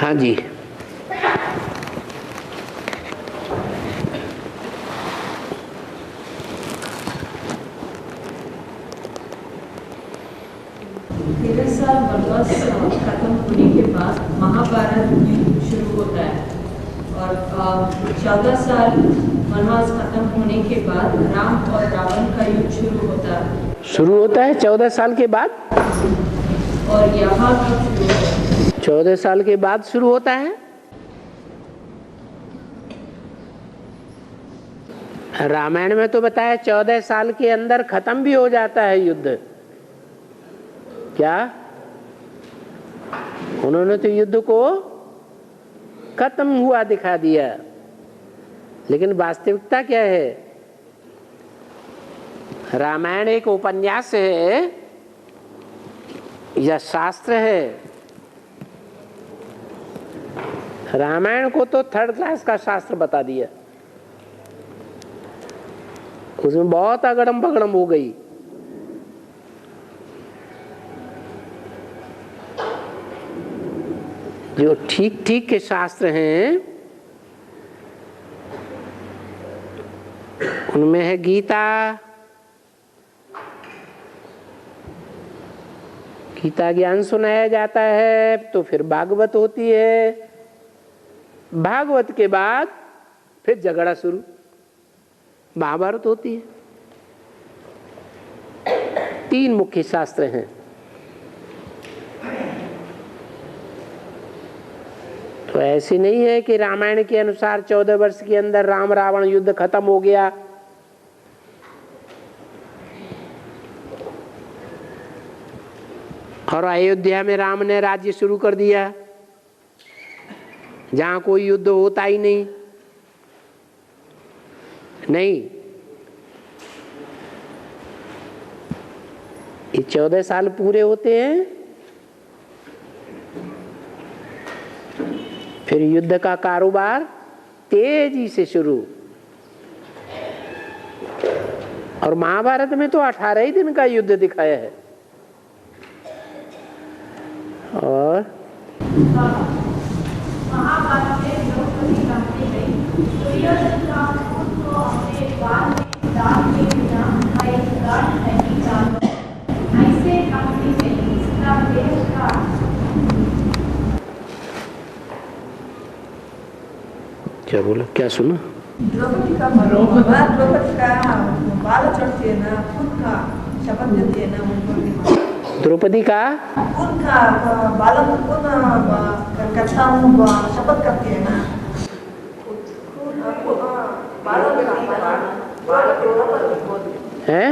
हाँ जी। तेरह साल वनवास खत्म होने के बाद महाभारत युद्ध शुरू होता है और 14 साल वनवास खत्म होने के बाद राम और रावण का युद्ध शुरू होता है। 14 साल के बाद। और यहाँ कब शुरू होता है? 14 साल के बाद शुरू होता है। रामायण में तो बताया 14 साल के अंदर खत्म भी हो जाता है युद्ध। क्या उन्होंने तो युद्ध को खत्म हुआ दिखा दिया, लेकिन वास्तविकता क्या है? रामायण एक उपन्यास है या शास्त्र है? रामायण को तो थर्ड क्लास का शास्त्र बता दिया, उसमें बहुत अगड़म बगड़म हो गई। जो ठीक ठीक के शास्त्र हैं उनमें है गीता। गीता ज्ञान सुनाया जाता है, तो फिर भागवत होती है, भागवत के बाद फिर झगड़ा शुरू, महाभारत होती है। 3 मुख्य शास्त्र हैं। तो ऐसे नहीं है कि रामायण के अनुसार 14 वर्ष के अंदर राम रावण युद्ध खत्म हो गया। और अयोध्या में राम ने राज्य शुरू कर दिया, जहां कोई युद्ध होता ही नहीं। नहीं, ये 14 साल पूरे होते हैं, फिर युद्ध का कारोबार तेजी से शुरू। और महाभारत में तो 18 ही दिन का युद्ध दिखाया है। और महाभारत में द्रौपदी मारती गई, दुर्योधन का पुत्र अपने बाल में दाग के बिना एक गांठ नहीं डाल, ऐसे कहानी में इसका देश का क्या बोला, क्या सुना? द्रौपदी का बाल चढ़ती है ना, खुद का शपथ देती है ना उनको। द्रौपदी का उनका बालों को करता हूँ शपथ करती है ना। है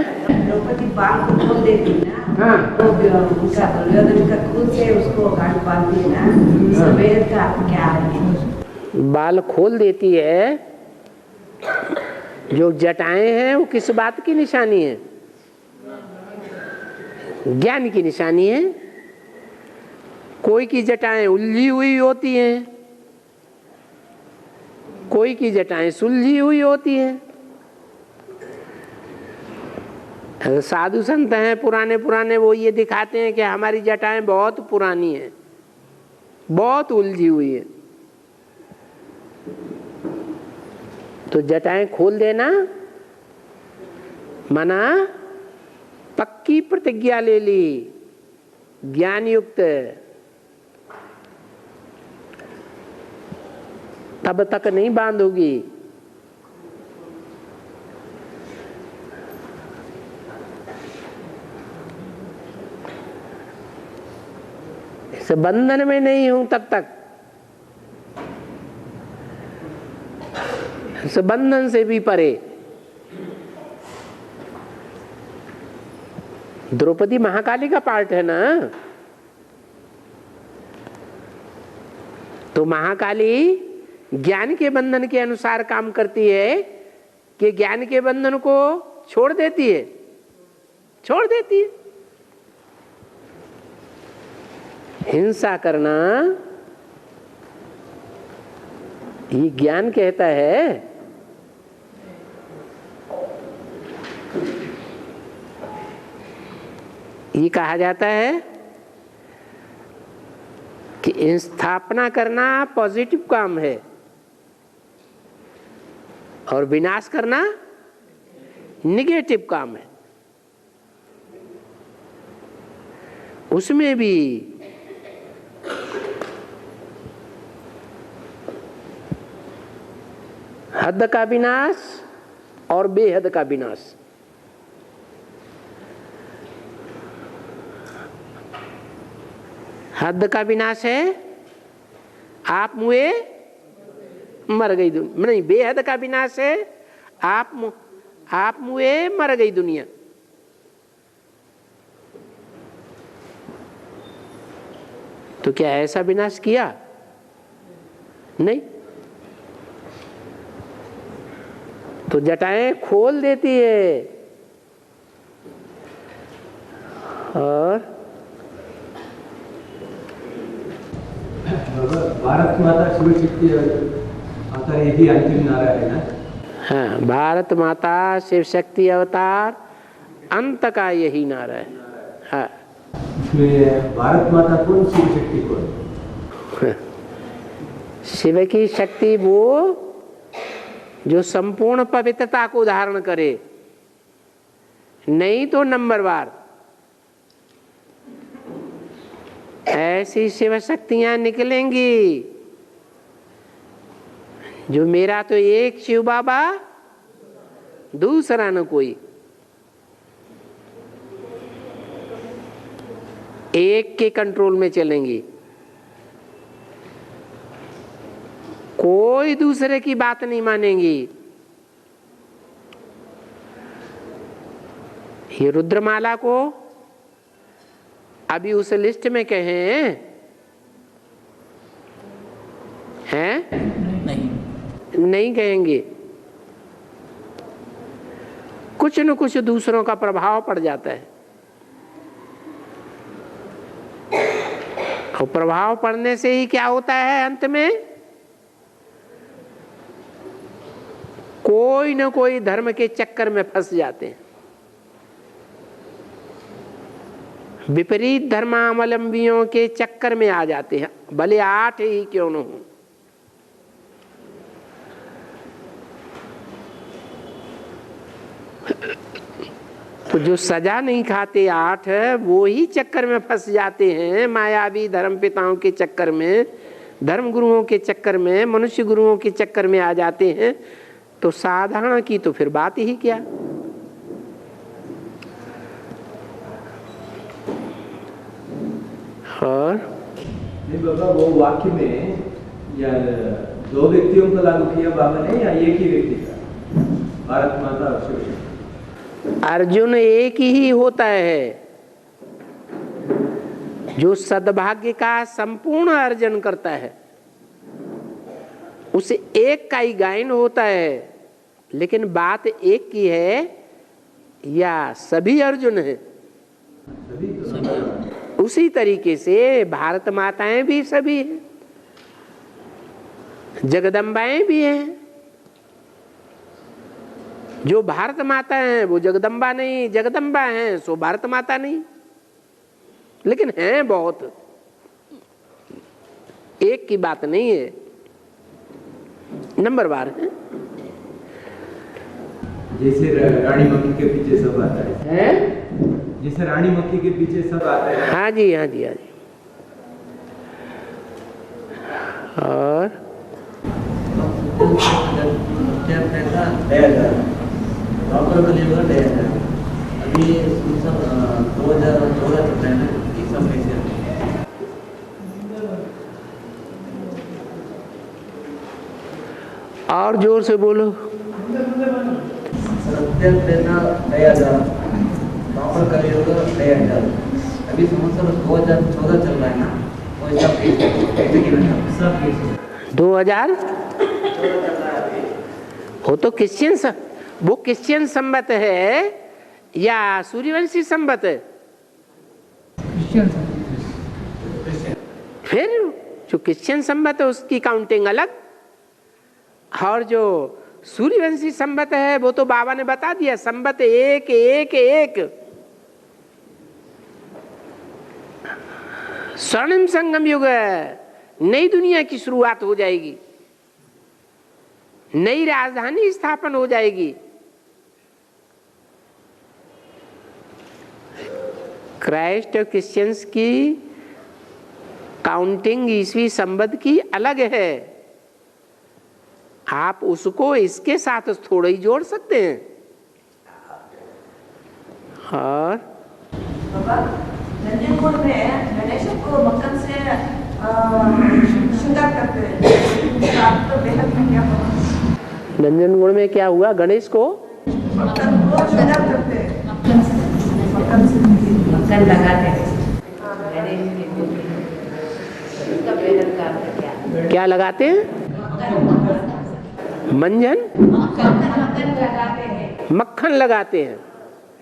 द्रौपदी बाल को खोल देती है ना। हाँ। तो उसका दुर्योधन का खुद से उसको गांठ बांधती है ना। सफेद का क्या है? बाल खोल देती है। जो जटाएं हैं वो किस बात की निशानी है? ज्ञान की निशानी है। कोई की जटाएं उलझी हुई होती हैं, कोई की जटाएं सुलझी हुई होती हैं। साधु संत हैं पुराने पुराने, वो ये दिखाते हैं कि हमारी जटाएं बहुत पुरानी हैं, बहुत उलझी हुई है। तो जटाएं खोल देना मना पक्की प्रतिज्ञा ले ली, ज्ञान युक्त, तब तक नहीं बांधोगी। इस बंधन में नहीं हूं तब तक, इस बंधन से भी परे। द्रौपदी महाकाली का पार्ट है ना, तो महाकाली ज्ञान के बंधन के अनुसार काम करती है कि ज्ञान के बंधन को छोड़ देती है, छोड़ देती है। हिंसा करना ये ज्ञान कहता है। ये कहा जाता है कि स्थापना करना पॉजिटिव काम है और विनाश करना निगेटिव काम है। उसमें भी हद का विनाश और बेहद का विनाश। हद का विनाश है आप मुए मर गई दुनिया, नहीं, बेहद का विनाश है आप मुए मर गई दुनिया। तो क्या ऐसा विनाश किया? नहीं। तो जटाएं खोल देती है और भारत माता शिव शक्ति अवतार यही अंतिम नारा है ना? हाँ, भारत माता शिव शक्ति अवतार अंत का यही नारा है। हाँ, इसमें भारत माता कौन, शिव शक्ति कौन? शिव की शक्ति वो जो संपूर्ण पवित्रता को धारण करे, नहीं तो नंबरवार। ऐसी शिव शक्तियां निकलेंगी जो मेरा तो एक शिव बाबा दूसरा न कोई, एक के कंट्रोल में चलेंगी, कोई दूसरे की बात नहीं मानेंगी। ये रुद्रमाला को अभी उस लिस्ट में कहें हैं? नहीं कहेंगे। कुछ न कुछ दूसरों का प्रभाव पड़ जाता है, और प्रभाव पड़ने से ही क्या होता है अंत में? कोई न कोई धर्म के चक्कर में फंस जाते हैं। विपरीत धर्मावलंबियों के चक्कर में आ जाते हैं, भले 8 ही क्यों न हो। तो जो सजा नहीं खाते 8 वो ही चक्कर में फंस जाते हैं, मायावी धर्म पिताओं के चक्कर में, धर्म गुरुओं के चक्कर में, मनुष्य गुरुओं के चक्कर में आ जाते हैं। तो साधारण की तो फिर बात ही क्या। और नहीं बाबा, वो वाक्य में या 2 व्यक्तियों को लागू किया बाबा ने या एक ही व्यक्ति का? भारत माता और शिव शक्ति। अर्जुन एक ही होता है जो सद्भाग्य का संपूर्ण अर्जन करता है, उसे एक का ही गायन होता है। लेकिन बात एक की है या सभी अर्जुन है? उसी तरीके से भारत माताएं भी सभी हैं, जगदम्बाएं भी हैं। जो भारत माता हैं वो जगदम्बा नहीं, जगदम्बा हैं सो भारत माता नहीं, लेकिन हैं बहुत। एक की बात नहीं है, नंबरवार है। जैसे रानी मक्खी के पीछे सब आता है, जैसे रानी मक्खी के पीछे सब आता है। हाँ जी, हाँ जी, हाँ जी। और अभी 2014 चल रहा है ना, ये सब कैसे? और जोर से बोलो। सत्य प्रेरणा 2000, प्रॉपर कलियुग 2000। अभी संवत्सर 2014 चल रहा है ना, वो सब कैसे गिना? सब कैसे 2000 वो तो क्रिश्चियन, वो क्रिश्चियन संबत है या सूर्यवंशी संबत है? फिर जो क्रिश्चियन संबत है उसकी काउंटिंग अलग, और जो सूर्यवंशी संबत है वो तो बाबा ने बता दिया, संबत एक एक एक। स्वर्णिम संगम युग है। नई दुनिया की शुरुआत हो जाएगी, नई राजधानी स्थापन हो जाएगी। क्राइस्ट और क्रिश्चियंस की काउंटिंग ईस्वी संबत की अलग है, आप उसको इसके साथ थोड़ा ही जोड़ सकते हैं। और नंजनगुड़ में गणेश को मक्खन से श्रृंगार करते हैं, तो बेहद में क्या होगा? नंजनगुड़ में क्या हुआ? गणेश को मक्खन को श्रृंगार करते हैं, मक्खन लगाते हैं। क्या लगाते हैं? मंजन मक्खन लगाते हैं,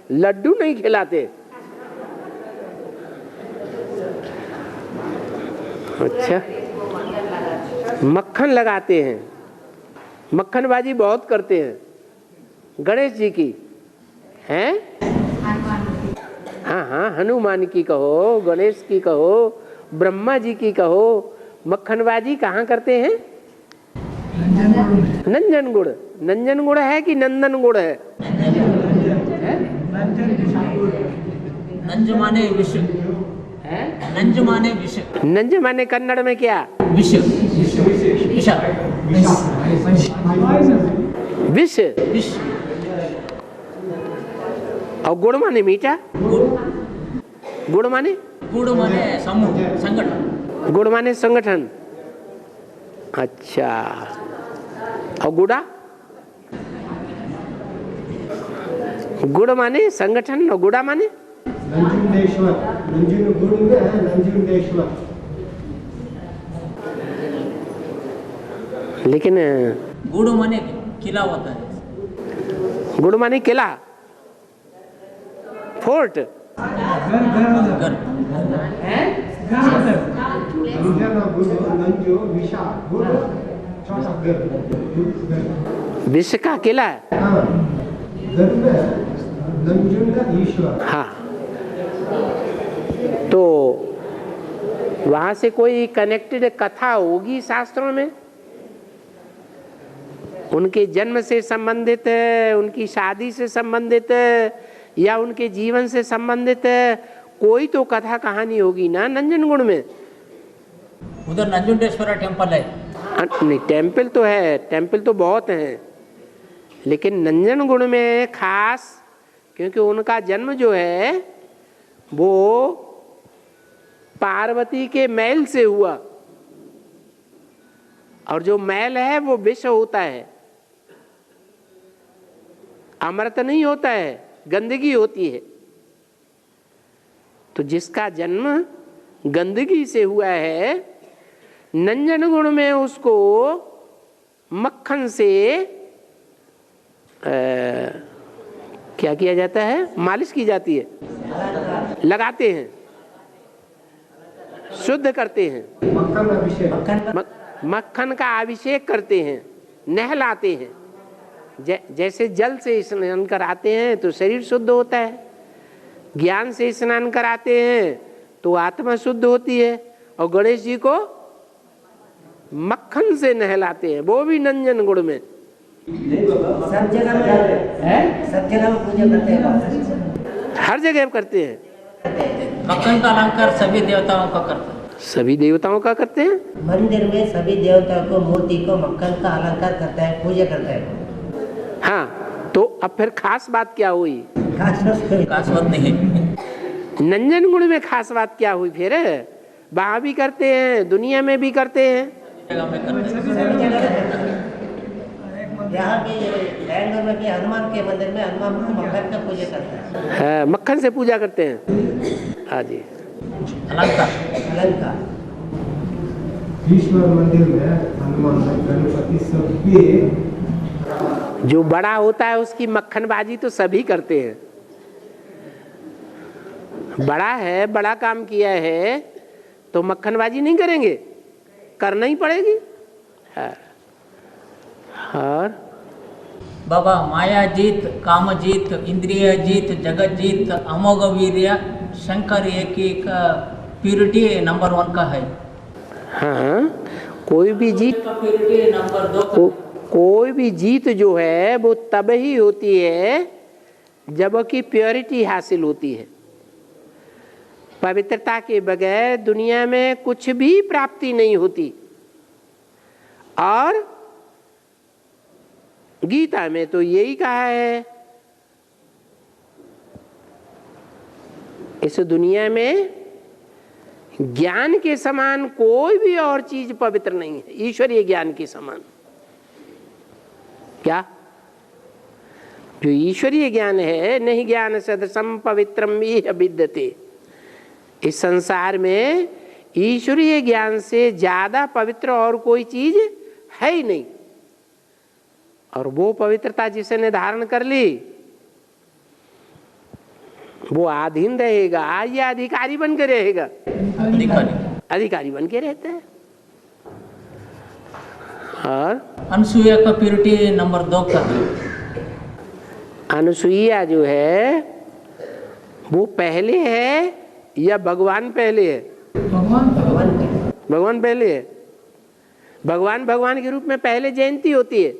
लड्डू नहीं खिलाते। अच्छा, मक्खन लगाते हैं, मक्खनबाजी बहुत करते हैं गणेश जी की हैं। हाँ हाँ, हनुमान की कहो, गणेश की कहो, ब्रह्मा जी की कहो, मक्खनबाजी कहाँ करते हैं? नंजनगुड़। नंजनगुड़ है कि नंदनगुड़ है? नंज माने विष, नंज माने विष, नंज माने कन्नड़ में क्या? विष, विष, विष। विष। और गुड़ माने मीठा। गुड़ माने? गुड़ माने समूह, संगठन। गुड़ माने संगठन। अच्छा, और गुड़ा? गुड़ माने संगठन और गुड़ा माने नंजुंडेश्वर। नंजुनगुड़ में है नंजुंडेश्वर। लेकिन गुड़ माने किला होता है। गुड़ माने किला, फोर्ट। घर। नंजो विशाल गुड़ छोटा घर। विश्व का किला है। हाँ, घर में नंजुंडेश्वर। हाँ, तो वहां से कोई कनेक्टेड कथा होगी शास्त्रों में, उनके जन्म से संबंधित है, उनकी शादी से संबंधित है, या उनके जीवन से संबंधित है, कोई तो कथा कहानी होगी ना नंजनगुड़ में। उधर नंजुंडेश्वर टेम्पल है। नहीं, टेम्पल तो है, टेम्पल तो बहुत हैं, लेकिन नंजनगुड़ में खास क्योंकि उनका जन्म जो है वो पार्वती के मैल से हुआ, और जो मैल है वो विष होता है, अमृत नहीं होता है, गंदगी होती है। तो जिसका जन्म गंदगी से हुआ है, नंजनगुड़ में उसको मक्खन से क्या किया जाता है? मालिश की जाती है, लगाते हैं, शुद्ध करते हैं, मक्खन अभिषेक। मक्खन का अभिषेक करते हैं, नहलाते हैं। जैसे जल से स्नान कराते हैं तो शरीर शुद्ध होता है, ज्ञान से स्नान कराते हैं तो आत्मा शुद्ध होती है, और गणेश जी को मक्खन से नहलाते हैं, वो भी नंजनगुड़ में। सब जगह में, सब जगह में पूजा करते हैं, हर जगह करते हैं। मक्खन का अलंकार सभी देवताओं का करते हैं। सभी देवताओं का करते हैं। मंदिर में सभी देवताओं को, मूर्ति को मक्खन का अलंकार करता है, पूजा करता है। हाँ, तो अब फिर खास बात क्या हुई? खास बात नहीं है। नंजनगुड़ में खास बात क्या हुई फिर? वहां भी करते हैं, दुनिया में भी करते हैं। जगह में करते हैं। यहाँ भी बैंगलोर में भी हनुमान के मंदिर में हनुमान को मक्खन का पूजा करता है। हाँ, मक्खन से पूजा करते हैं। हाँ जी, अलंकार। ईश्वर मंदिर में हनुमान गणपति सब भी, जो बड़ा होता है उसकी मक्खनबाजी तो सभी करते हैं। बड़ा है, बड़ा काम किया है तो मक्खनबाजी नहीं करेंगे, करना ही पड़ेगी। हाँ। और बाबा माया जीत, काम जीत, इंद्रिय जीत, जगत जीत, अमोघ वीर्य, शंकर एक प्यूरिटी नंबर 1 का है। हाँ, कोई भी जीत कोई भी जीत जो है वो तब ही होती है जबकि प्योरिटी हासिल होती है। पवित्रता के बगैर दुनिया में कुछ भी प्राप्ति नहीं होती। और गीता में तो यही कहा है, इस दुनिया में ज्ञान के समान कोई भी और चीज पवित्र नहीं है, ईश्वरीय ज्ञान के समान। क्या? जो ईश्वरीय ज्ञान है, नहीं ज्ञान सदृशम पवित्रम इह विद्यते। इस संसार में ईश्वरीय ज्ञान से ज्यादा पवित्र और कोई चीज है ही नहीं। और वो पवित्रता जिसने धारण कर ली वो आधीन रहेगा या अधिकारी बन के रहेगा? अधिकारी बन के रहता है। और अनुसूया का प्योरिटी नंबर 2 का, अनुसूया जो है वो पहले है या भगवान पहले है? भगवान पहले है। भगवान के रूप में पहले जयंती होती है।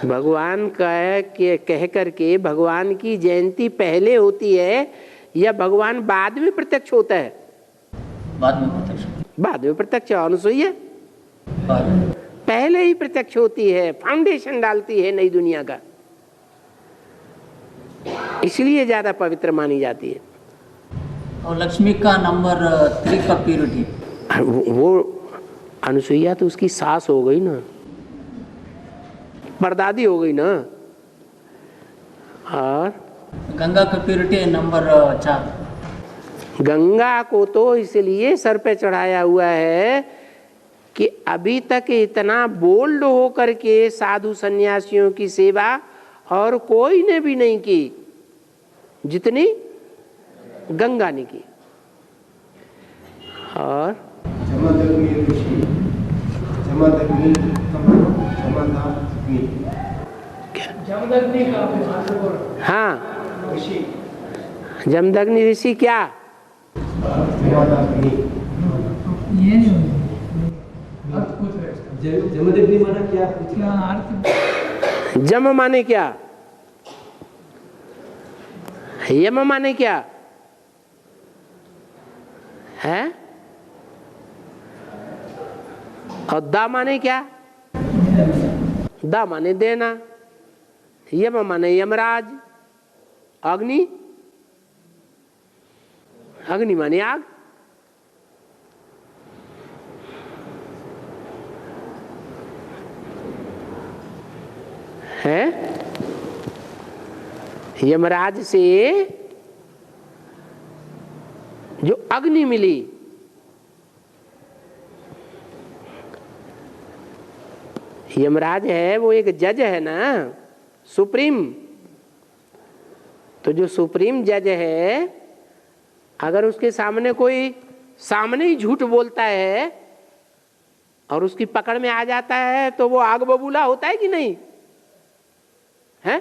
भगवान कह करके भगवान की जयंती पहले होती है या भगवान बाद में प्रत्यक्ष होता है? बाद में प्रत्यक्ष। अनुसूया पहले ही प्रत्यक्ष होती है, फाउंडेशन डालती है नई दुनिया का, इसलिए ज्यादा पवित्र मानी जाती है। और लक्ष्मी का नंबर 3 का प्योरिटी, वो अनुसूया तो उसकी सास हो गई ना, परदादी हो गई ना। और गंगा का प्योरिटी नंबर 4, गंगा को तो इसलिए सर पे चढ़ाया हुआ है कि अभी तक इतना बोल्ड हो करके साधु सन्यासियों की सेवा और कोई ने भी नहीं की जितनी गंगा ने की। और जमदग्नि ऋषि, जमदग्नि का हाँ, ऋषि, जमदग्नि ऋषि क्या? जमदग्नि माना क्या? जम माने क्या? यम माने क्या है? और दा माने क्या? दा माने देना, यम माने यमराज, अग्नि, अग्नि माने आग। है यमराज से जो अग्नि मिली, यमराज है वो एक जज है ना, सुप्रीम। तो जो सुप्रीम जज है, अगर उसके सामने कोई सामने ही झूठ बोलता है और उसकी पकड़ में आ जाता है तो वो आग बबूला होता है कि नहीं है?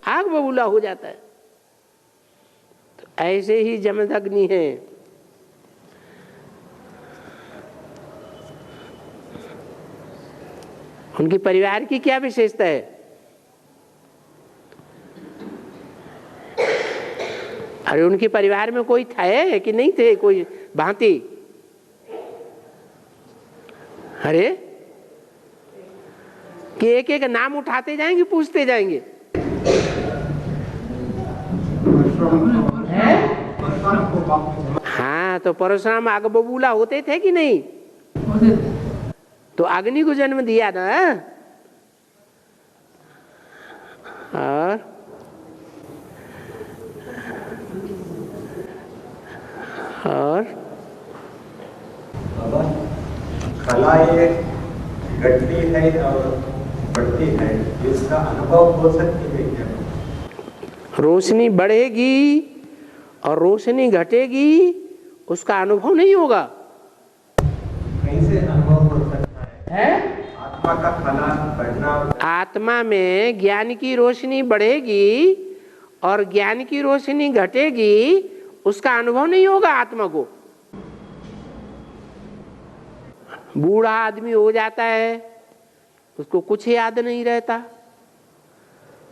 आग बबूला हो जाता है। तो ऐसे ही जमदग्नि है। उनके परिवार की क्या विशेषता है? अरे उनके परिवार में कोई थे कि नहीं थे कोई भांति? अरे कि एक एक नाम उठाते जाएंगे, पूछते जाएंगे। हाँ, तो परशुराम आग बबूला होते थे कि नहीं? तो अग्नि को जन्म दिया ना। और बाबा, कला ये घटती है और बढ़ती है, इसका अनुभव हो सकती है क्या? रोशनी बढ़ेगी और रोशनी घटेगी, उसका अनुभव नहीं होगा। कैसे अनुभव हो सकता है? आत्मा का कला बढ़ना। आत्मा में ज्ञान की रोशनी बढ़ेगी और ज्ञान की रोशनी घटेगी, उसका अनुभव नहीं होगा आत्मा को। बूढ़ा आदमी हो जाता है, उसको कुछ याद नहीं रहता,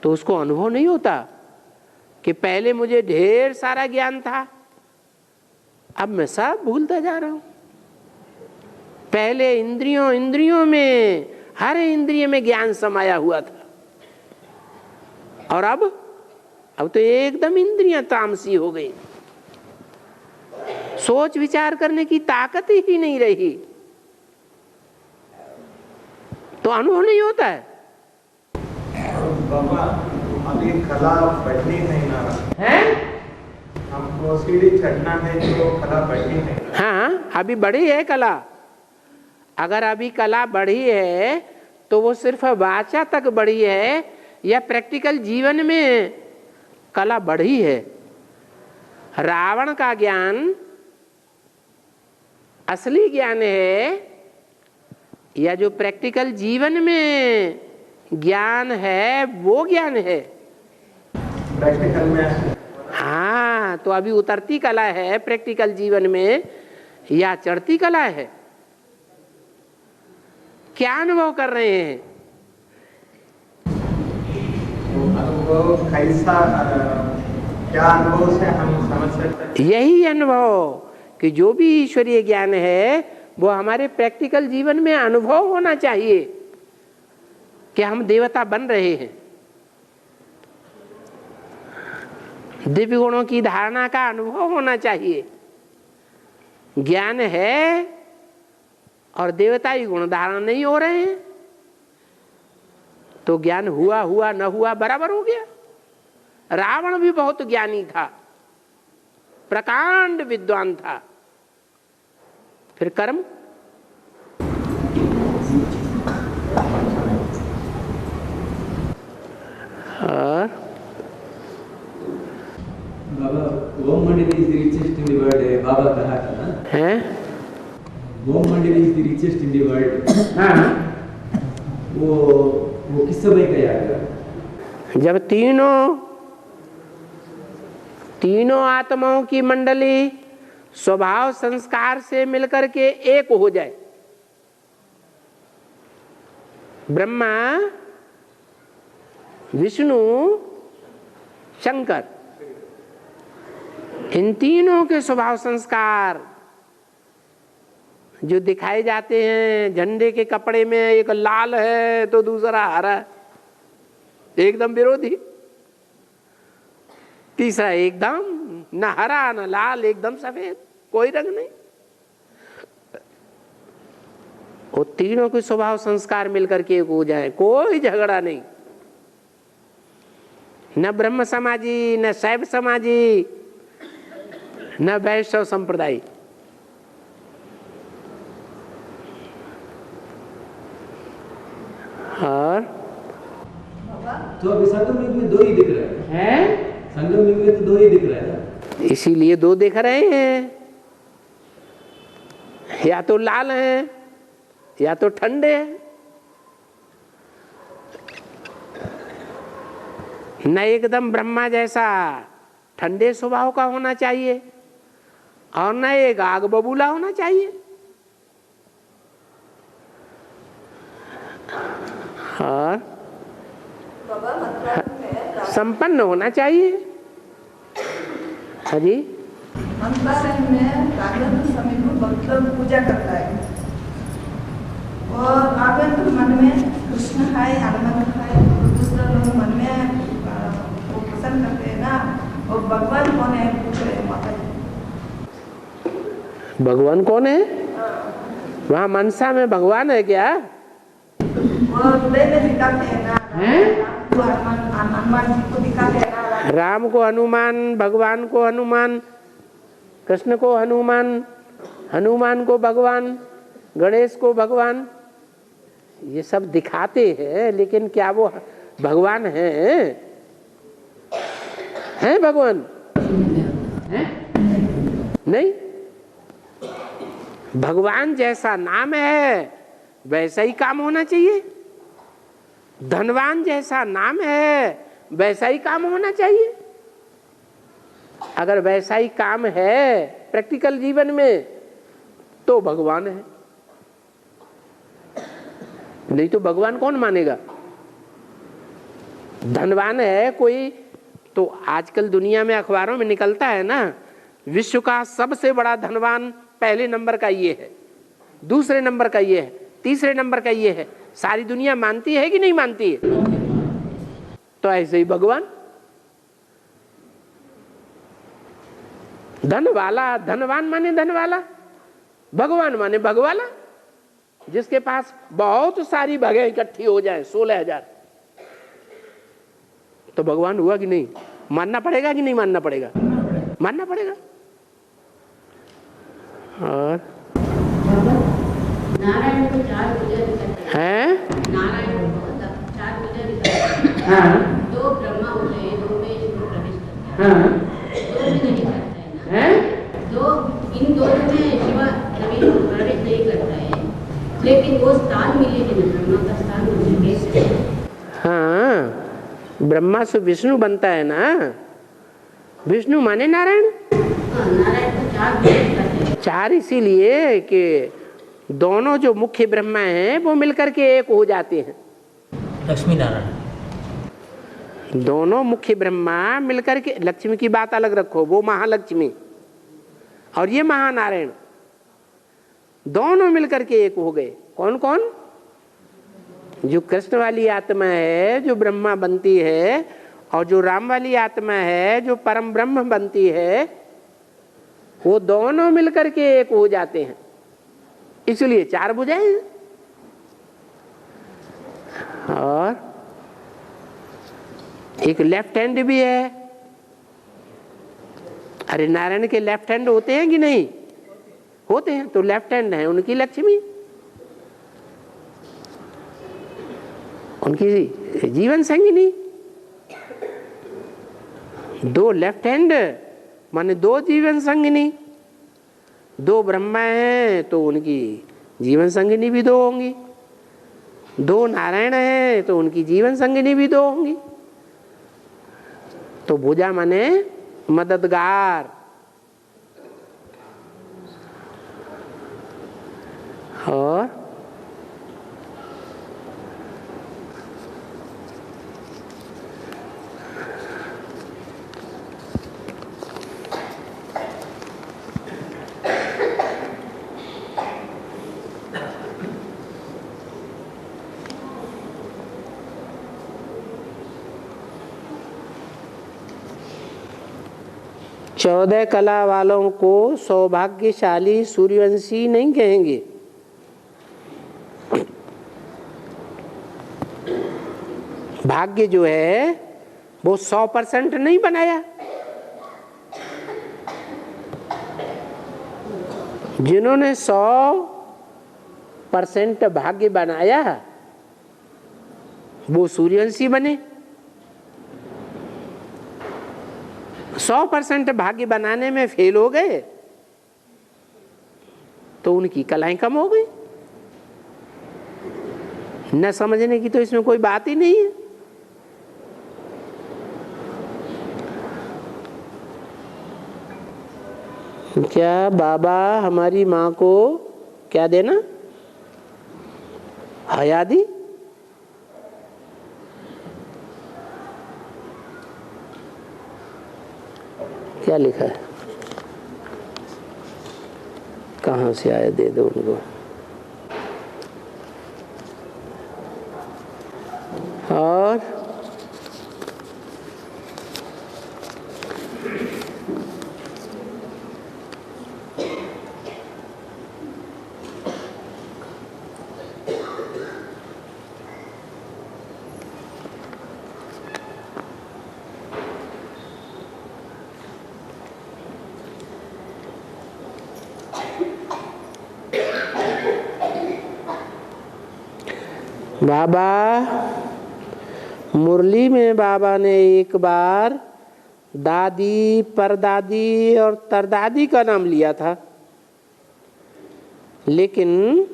तो उसको अनुभव नहीं होता कि पहले मुझे ढेर सारा ज्ञान था, अब मैं सब भूलता जा रहा हूं। पहले इंद्रियों में, हर इंद्रिय में ज्ञान समाया हुआ था, और अब तो एकदम इंद्रियां तामसी हो गई, सोच विचार करने की ताकत ही नहीं रही, तो अनुभव नहीं होता है। बाबा अभी कला बढ़नी नहीं ना है? हमको सीढ़ी चढ़ना है तो कला बढ़नी है। हाँ, अभी बढ़ी है कला। अगर अभी कला बढ़ी है तो वो सिर्फ वाचा तक बढ़ी है या प्रैक्टिकल जीवन में कला बढ़ी है। रावण का ज्ञान असली ज्ञान है या जो प्रैक्टिकल जीवन में ज्ञान है वो ज्ञान है? प्रैक्टिकल में। हाँ, तो अभी उतरती कला है प्रैक्टिकल जीवन में या चढ़ती कला है? क्या अनुभव कर रहे हैं? अनुभव कैसा, क्या अनुभव से हम समझ सकते हैं? यही अनुभव कि जो भी ईश्वरीय ज्ञान है वो हमारे प्रैक्टिकल जीवन में अनुभव होना चाहिए कि हम देवता बन रहे हैं। दिव्य गुणों की धारणा का अनुभव होना चाहिए। ज्ञान है और देवताई गुण धारण नहीं हो रहे हैं तो ज्ञान हुआ हुआ न हुआ बराबर हो गया। रावण भी बहुत ज्ञानी था, प्रकांड विद्वान था, फिर कर्म। और बाबा Om Mandali is the richest in the world, बाबा कहा था ना है? Om Mandali is the richest in the world. हाँ, वो किस समय का याद है? जब तीनों आत्माओं की मंडली स्वभाव संस्कार से मिलकर के एक हो जाए। ब्रह्मा, विष्णु, शंकर, इन तीनों के स्वभाव संस्कार जो दिखाए जाते हैं, झंडे के कपड़े में एक लाल है तो दूसरा हरा, एकदम विरोधी, तीसरा एकदम न हरा न लाल, एकदम सफेद, कोई रंग नहीं। वो तीनों के स्वभाव संस्कार मिलकर के एक हो जाए, कोई झगड़ा नहीं। न ब्रह्म समाजी, न शैव समाजी, न वैष्णव संप्रदाय। और तो अभी संगम युग में दो ही दिख रहे हैं। संगम युग में तो दो ही दिख रहे हैं, इसीलिए दो दिख रहे हैं, या तो लाल हैं या तो ठंडे हैं। न एकदम ब्रह्मा जैसा ठंडे स्वभाव का होना चाहिए और न एक आग बबूला होना चाहिए। और संपन्न होना चाहिए। हाँ जी, मंत्रालय में राघवेंद्र स्वामी को भक्त लोग पूजा करता है और राघवेंद्र मन में कृष्ण है, हनुमान है, दूसरा लोग मन में वो पसंद करते हैं ना, और भगवान कौन है पूछ रहे हैं माता जी। भगवान कौन है? वहाँ मनसा में भगवान है क्या? वो हृदय में दिखाते हैं ना, हनुमान जी को दिखाते हैं ना। राम को हनुमान, भगवान को हनुमान, कृष्ण को हनुमान, हनुमान को भगवान, गणेश को भगवान, ये सब दिखाते हैं, लेकिन क्या वो भगवान हैं? हैं भगवान? नहीं। भगवान जैसा नाम है वैसा ही काम होना चाहिए। धनवान जैसा नाम है वैसा ही काम होना चाहिए। अगर वैसा ही काम है प्रैक्टिकल जीवन में तो भगवान है, नहीं तो भगवान कौन मानेगा। धनवान है कोई तो आजकल दुनिया में अखबारों में निकलता है ना, विश्व का सबसे बड़ा धनवान पहले नंबर का ये है, दूसरे नंबर का ये है, तीसरे नंबर का ये है। सारी दुनिया मानती है कि नहीं मानती है? तो ऐसे ही भगवान धन वाला, धनवान माने धन वाला, भगवान माने भगवाला। जिसके पास बहुत सारी भगें इकट्ठी हो जाए 16,000 तो भगवान हुआ कि नहीं? मानना पड़ेगा कि नहीं मानना पड़ेगा? मानना पड़ेगा। और नारायण को 4 पूजा हैं? नारायण को 4 पूजा हाँ। 2 ब्रह्मा होते हैं, 2 में विष्णु प्रवेश करते हैं। हाँ। 2 में नहीं करते हैं ना। हैं? इन 2 में शिव कभी प्रवेश नहीं करता है, लेकिन वो स्थान मिले थे ना, ब्रह्मा का स्थान मुझे कैसे? हाँ, ब्रह्मा से विष्णु बनता है ना। विष्णु माने नारायण। हाँ, नारायण को 4 पूजा करते हैं। 4 इसीलिए कि दोनों जो मुख्य ब्रह्मा हैं वो मिलकर के एक हो जाते हैं। लक्ष्मी नारायण दोनों मुख्य ब्रह्मा मिलकर के, लक्ष्मी की बात अलग रखो, वो महालक्ष्मी और ये महानारायण, दोनों मिलकर के एक हो गए। कौन कौन? जो कृष्ण वाली आत्मा है जो ब्रह्मा बनती है, और जो राम वाली आत्मा है जो परम ब्रह्म बनती है, वो दोनों मिलकर के एक हो जाते हैं। इसलिए 4 भुजाएं। और एक लेफ्ट हैंड भी है। अरे नारायण के लेफ्ट हैंड होते हैं कि नहीं? होते हैं। तो लेफ्ट हैंड है उनकी लक्ष्मी, उनकी जीवन संगिनी। 2 लेफ्ट हैंड माने 2 जीवन संगिनी। 2 ब्रह्मा हैं तो उनकी जीवन संगिनी भी 2 होंगी। 2 नारायण हैं तो उनकी जीवन संगिनी भी 2 होंगी। तो भुजा माने मददगार। और चौदह कला वालों को सौभाग्यशाली सूर्यवंशी नहीं कहेंगे। भाग्य जो है वो 100% नहीं बनाया। जिन्होंने 100% भाग्य बनाया वो सूर्यवंशी बने। 100% भाग्य बनाने में फेल हो गए तो उनकी कलाएं कम हो गई। न समझने की तो इसमें कोई बात ही नहीं है। क्या बाबा हमारी माँ को क्या देना? हयादी। क्या लिखा है? कहाँ से आया? दे दो उनको। और बाबा मुरली में बाबा ने एक बार दादी, परदादी और तरदादी का नाम लिया था, लेकिन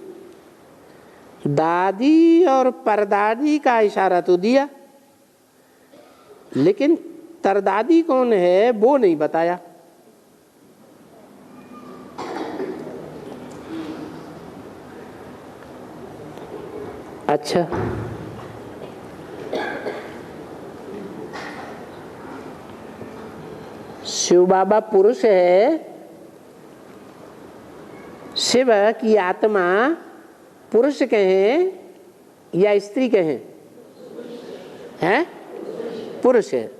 दादी और परदादी का इशारा तो दिया, लेकिन तरदादी कौन है वो नहीं बताया। अच्छा, शिव बाबा पुरुष है, शिव की आत्मा पुरुष कहें या स्त्री कहें? हैं? पुरुष है।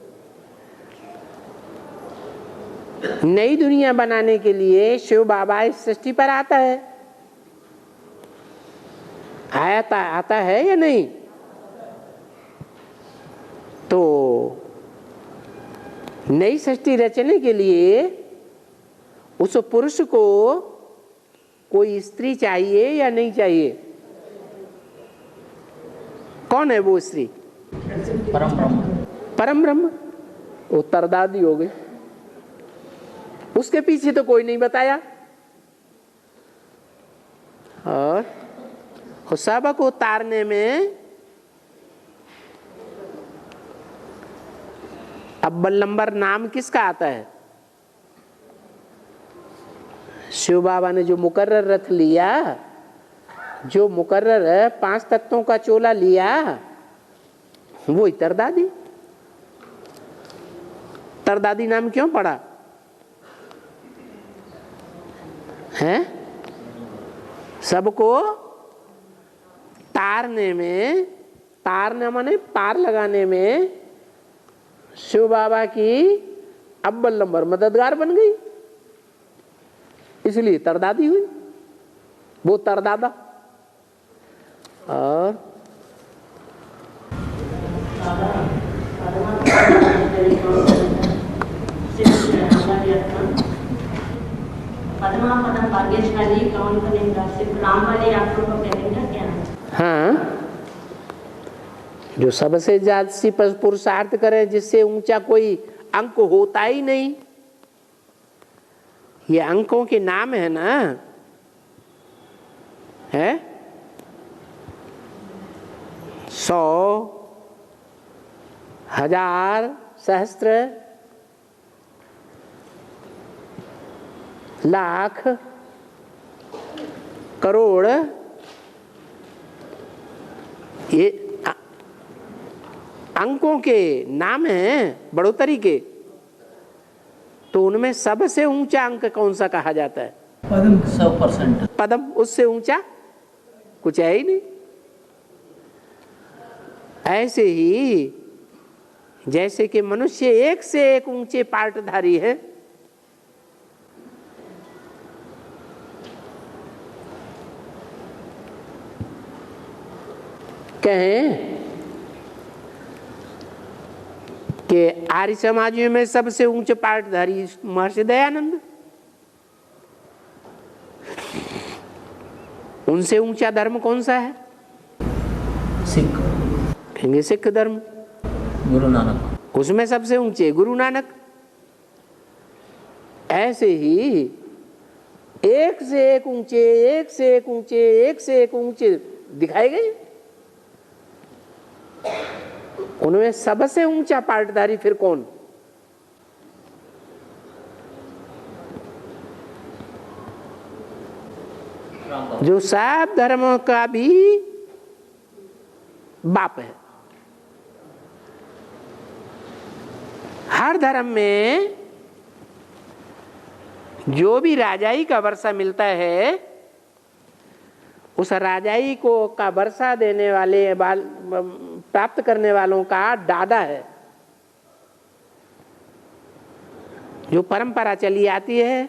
नई दुनिया बनाने के लिए शिव बाबा इस सृष्टि पर आता है, आता है या नहीं? तो नई सृष्टि रचने के लिए उस पुरुष को कोई स्त्री चाहिए या नहीं चाहिए? कौन है वो स्त्री? परम ब्रह्म। परम ब्रह्म। वो तरदादी हो गई। उसके पीछे तो कोई नहीं बताया। और सब को उतारने में अव्वल नंबर नाम किसका आता है? शिव बाबा ने जो मुकर्रर रथ लिया, जो मुकर्रर 5 तत्वों का चोला लिया, वो तरदादी। तरदादी नाम क्यों पड़ा है? सबको तारने में, तारने माने पार लगाने में शिव बाबा की अव्वल नंबर मददगार बन गई, इसलिए तरदादी हुई। वो तरदादा। और पद्मापदम भाग्यशाली कौन बनेगा? सिर्फ राम वाले आत्मा को कहेंगे क्या? हाँ, जो सबसे ज्यादा पुरुषार्थ करे, जिससे ऊंचा कोई अंक होता ही नहीं। ये अंकों के नाम है ना, है 100, 1000, सहस्त्र, लाख, करोड़, ये अंकों के नाम हैं बढ़ोतरी के। तो उनमें सबसे ऊंचा अंक कौन सा कहा जाता है? पदम। 100%। पदम। उससे ऊंचा कुछ है ही नहीं। ऐसे ही जैसे कि मनुष्य एक से एक ऊंचे पार्टधारी है, कहें कि आर्य समाजियों में सबसे ऊंचे पार्टधारी महर्षि दयानंद, उनसे ऊंचा धर्म कौन सा है? सिख। कहेंगे सिख धर्म। गुरु नानक। उसमें सबसे ऊंचे गुरु नानक। ऐसे ही एक से एक ऊंचे, एक से एक ऊंचे, एक से एक ऊंचे दिखाए गए। उनमें सबसे ऊंचा पार्टधारी फिर कौन? जो सब धर्मों का भी बाप है। हर धर्म में जो भी राजाई का वर्षा मिलता है, उस राजाई को का वर्षा देने वाले प्राप्त करने वालों का दादा है। जो परंपरा चली आती है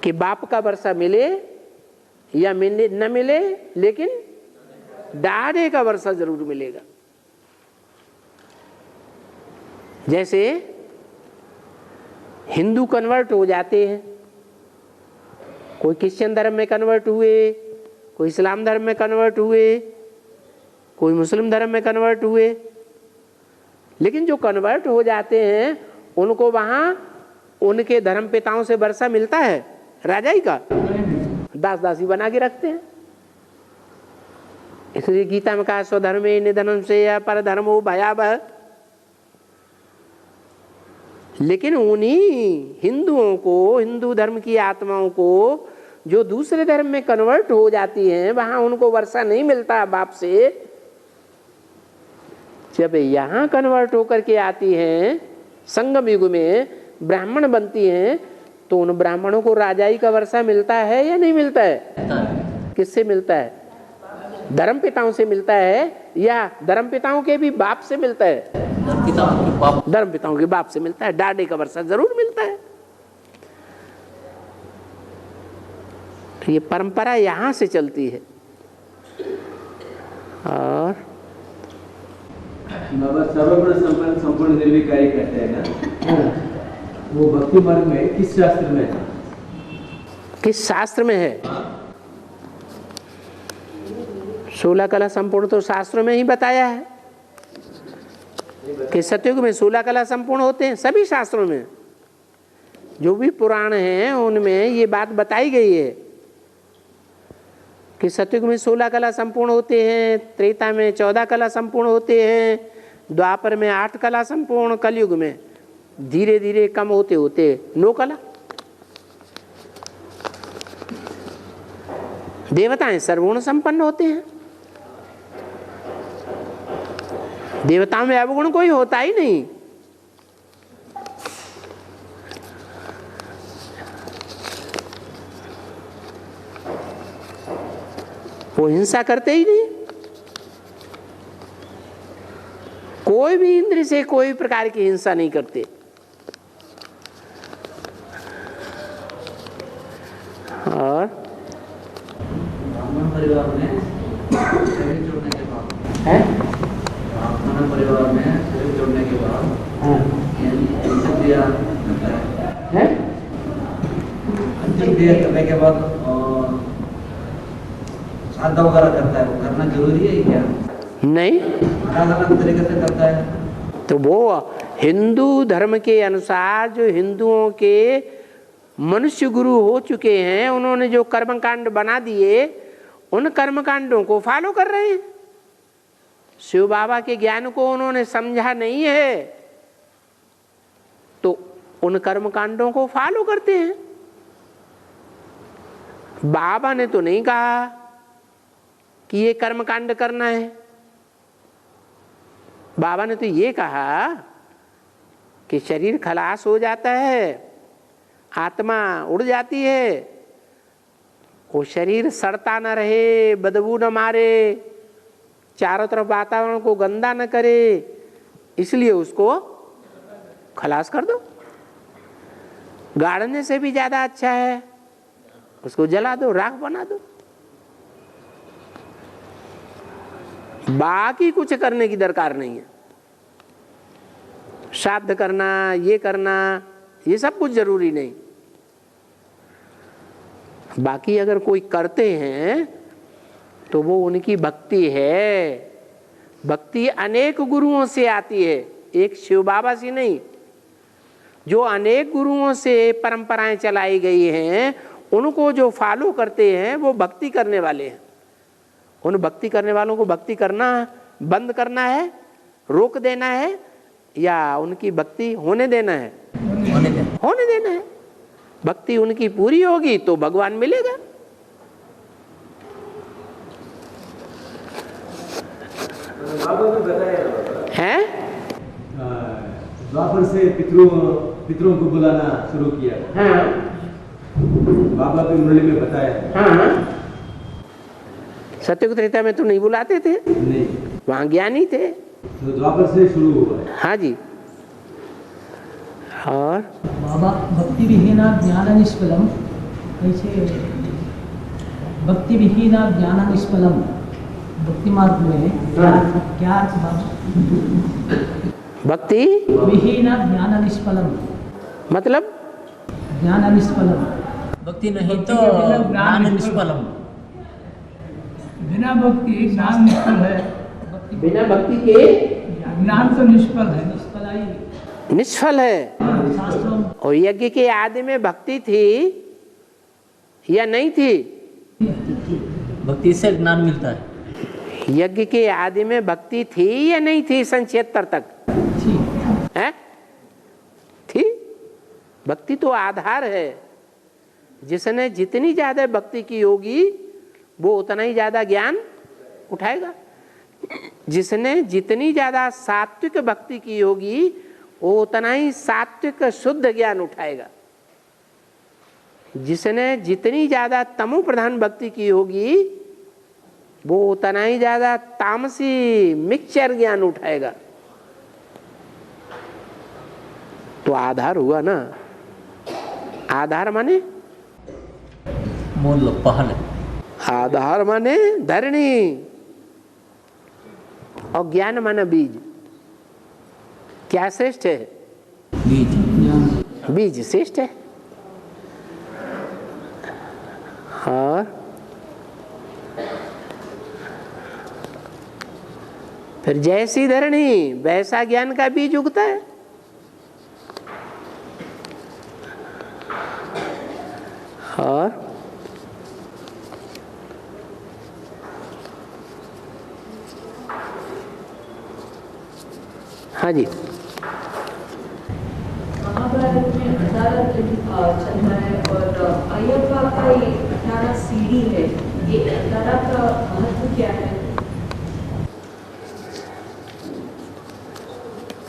कि बाप का वर्षा मिले या न मिले, लेकिन दादे का वर्षा जरूर मिलेगा। जैसे हिंदू कन्वर्ट हो जाते हैं, कोई क्रिश्चियन धर्म में कन्वर्ट हुए, कोई इस्लाम धर्म में कन्वर्ट हुए, कोई मुस्लिम धर्म में कन्वर्ट हुए, लेकिन जो कन्वर्ट हो जाते हैं उनको वहां उनके धर्म पिताओं से वर्षा मिलता है राजाई का, दास दासी बना के रखते हैं। इसलिए गीता में कहा स्वधर्मे निधनम से या पर धर्मो भयावह। लेकिन उन्हीं हिंदुओं को, हिंदू धर्म की आत्माओं को जो दूसरे धर्म में कन्वर्ट हो जाती हैं, वहां उनको वर्षा नहीं मिलता बाप से। जब यहाँ कन्वर्ट होकर के आती हैं, संगम युग में ब्राह्मण बनती हैं, तो उन ब्राह्मणों को राजाई का वर्षा मिलता है या नहीं मिलता है? किससे मिलता है? धर्म पिताओं से मिलता है या धर्म पिताओं के भी बाप से मिलता है? धर्म पिताओं के बाप से मिलता है। डाडे का वर्षा जरूर मिलता है। तो ये परंपरा यहां से चलती है। और बाबा सर्वगुण संपन्न संपूर्ण निर्विकारी कहते हैं ना, वो भक्ति मार्ग में किस शास्त्र में है? किस शास्त्र में है? 16 कला संपूर्ण तो शास्त्रों में ही बताया है कि सतयुग में 16 कला संपूर्ण होते हैं। सभी शास्त्रों में, जो भी पुराण हैं उनमें ये बात बताई गई है कि सतयुग में 16 कला संपूर्ण होते हैं, त्रेता में 14 कला संपूर्ण होते हैं, द्वापर में 8 कला संपूर्ण, कलयुग में धीरे धीरे कम होते होते 9 कला। देवताएं सर्वगुण संपन्न होते हैं। देवताओं में अवगुण कोई होता ही नहीं। वो हिंसा करते ही नहीं। कोई भी इंद्र से कोई प्रकार की हिंसा नहीं करते। और ब्राह्मण परिवार में शरीर जोड़ने के बाद है, ब्राह्मण परिवार में शरीर जोड़ने के बाद अंतिम क्रिया करता है। अंतिम क्रिया करने के बाद श्राद्ध वगैरह करता है, वो करना जरूरी है क्या? नहीं, अलग अलग तरीके से करता है। तो वो हिंदू धर्म के अनुसार जो हिंदुओं के मनुष्य गुरु हो चुके हैं, उन्होंने जो कर्मकांड बना दिए, उन कर्मकांडों को फॉलो कर रहे हैं। शिव बाबा के ज्ञान को उन्होंने समझा नहीं है, तो उन कर्मकांडों को फॉलो करते हैं। बाबा ने तो नहीं कहा कि ये कर्मकांड करना है। बाबा ने तो ये कहा कि शरीर खलास हो जाता है, आत्मा उड़ जाती है, वो शरीर सड़ता न रहे, बदबू न मारे, चारों तरफ वातावरण को गंदा न करे, इसलिए उसको खलास कर दो। गाड़ने से भी ज्यादा अच्छा है, उसको जला दो, राख बना दो। बाकी कुछ करने की दरकार नहीं है। श्राद्ध करना, ये करना, ये सब कुछ जरूरी नहीं। बाकी अगर कोई करते हैं तो वो उनकी भक्ति है। भक्ति अनेक गुरुओं से आती है, एक शिव बाबा से नहीं। जो अनेक गुरुओं से परंपराएं चलाई गई हैं, उनको जो फॉलो करते हैं वो भक्ति करने वाले हैं। उन भक्ति करने वालों को भक्ति करना बंद करना है, रोक देना है, या उनकी भक्ति होने देना है? होने देना है। भक्ति उनकी पूरी होगी तो भगवान मिलेगा। हैं? द्वापर से पितरों को बुलाना शुरू किया। हाँ। बाबा की मुरली में बताया। हाँ। सत्ययुग त्रेता में तो नहीं बुलाते थे, नहीं, वहां ज्ञानी थे। तो द्वापर से शुरू हुआ है। हाँ जी। और बाबा भक्ति विहीना ज्ञान निष्फलम, ऐसे भक्ति विहीना ज्ञान निष्फलम भक्ति मार्ग में क्या अर्थ बाबा? भक्ति विहीना ज्ञान निष्फलम मतलब ज्ञान निष्फलम, भक्ति नहीं तो ज्ञान निष्फलम। बिना भक्ति ज्ञान निष्फल है। बिना भक्ति के ज्ञान तो निष्फल है। निष्फल है। और यज्ञ के आदि में भक्ति थी या नहीं थी? भक्ति से ज्ञान मिलता है। यज्ञ के आदि में भक्ति थी या नहीं थी? सन 76 तक है? थी। भक्ति तो आधार है। जिसने जितनी ज्यादा भक्ति की होगी वो उतना ही ज्यादा ज्ञान उठाएगा। जिसने जितनी ज्यादा सात्विक भक्ति की होगी वो उतना ही सात्विक शुद्ध ज्ञान उठाएगा। जिसने जितनी ज्यादा तमो प्रधान भक्ति की होगी वो उतना ही ज्यादा तामसी मिक्सचर ज्ञान उठाएगा। तो आधार हुआ ना। आधार माने मूल पहल, आधार माने धरणी, और ज्ञान माने बीज। क्या श्रेष्ठ है? बीज। बीज श्रेष्ठ है। और फिर जैसी धरणी वैसा ज्ञान का बीज उगता है। और हाँ जी, महाभारत में 18 चल रहा है और अय्यप्पा का ये 18 सीढ़ी है। ये 18 का महत्व क्या है?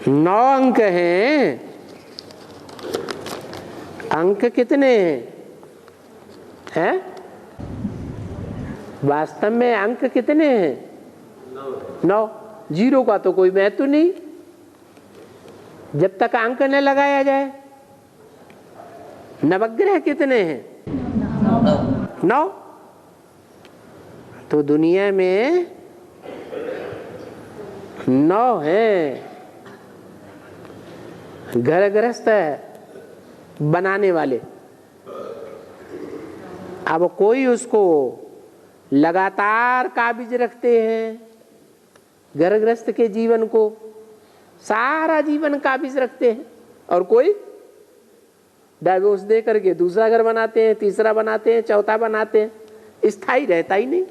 9 अंक हैं। अंक कितने हैं? वास्तव में अंक कितने हैं? 9। जीरो का तो कोई महत्व नहीं जब तक अंक न लगाया जाए। नवग्रह कितने हैं? 9। तो दुनिया में 9 हैं। घर गृहस्थ बनाने वाले। अब कोई उसको लगातार काबिज रखते हैं, घर गृहस्थ के जीवन को सारा जीवन काबिज रखते हैं, और कोई डाइवोर्स दे करके दूसरा घर बनाते हैं, तीसरा बनाते हैं, चौथा बनाते हैं। स्थायी रहता ही नहीं।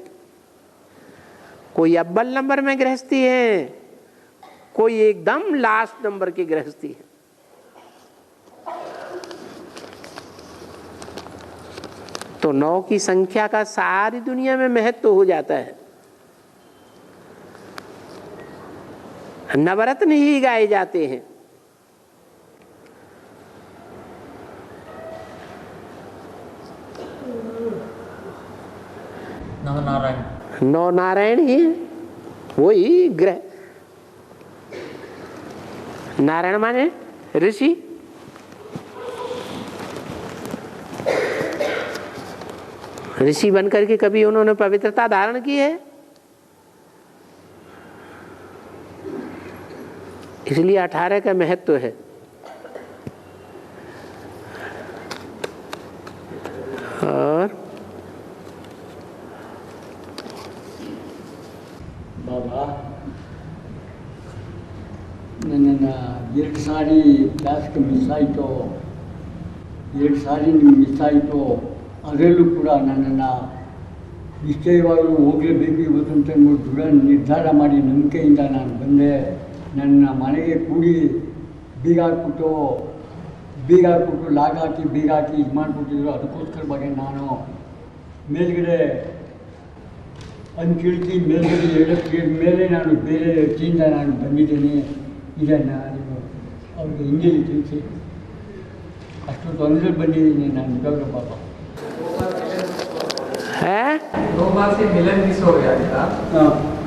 कोई अव्वल नंबर में गृहस्थी है, कोई एकदम लास्ट नंबर की गृहस्थी है। तो 9 की संख्या का सारी दुनिया में महत्व हो जाता है। नवरत्न ही गाए जाते हैं। नवनारायण। 9 नारायण ही है। वही ग्रह। नारायण माने ऋषि। ऋषि बनकर के कभी उन्होंने पवित्रता धारण की है? इसलिए 18 का महत्व है। और बाबा ನನ್ನ 2 ಸಾರಿ ಫ್ಲಾಸ್ಕ್ ಮಿಸ್ ಆಯಿತು, 2 ಸಾರಿ ಮಿಸ್ ಆಯಿತು. ಅದರಲ್ಲೂ ಕೂಡ ನನ್ನನ್ನು ನಿಶ್ಚಯವಾಗಲೂ ಹೋಗಲೇಬೇಕು ಇವತ್ತು ಅಂತ ದೃಢ ನಿರ್ಧಾರ ಮಾಡಿ ನಂಬಿಕೆಯಿಂದ ನಾನು ಬಂದೆ. ನನ್ನ ಮನೆಗೆ ಕೂಡಿ ಬೀಗ ಹಾಕ್ಬಿಟ್ಟು ಲಾಕ್ ಹಾಕಿ ಬೀಗ ಹಾಕಿ ಇದು ಮಾಡಿಬಿಟ್ಟಿದ್ರು. ಅದಕ್ಕೋಸ್ಕರವಾಗಿ ನಾನು ಮೇಲ್ಗಡೆ ಅಂಕಿಳಿಸಿ ಮೇಲ್ಗಡೆ 2 ಮೇಲೆ ನಾನು ಬೇರೆ ಅರ್ಜಿಯಿಂದ ನಾನು ಬಂದಿದ್ದೀನಿ. ಇದನ್ನು ನೀವು ಅವ್ರಿಗೆ ಹಿಂಗೆ ತಿಳಿಸಿ. ಅಷ್ಟು ತೊಂದರೆ ಬಂದಿದ್ದೀನಿ ನಾನು ನಿಜವಾಗ್ಲೂ ಪಾಪ. 2 बार से मिलन मिस हो गया था।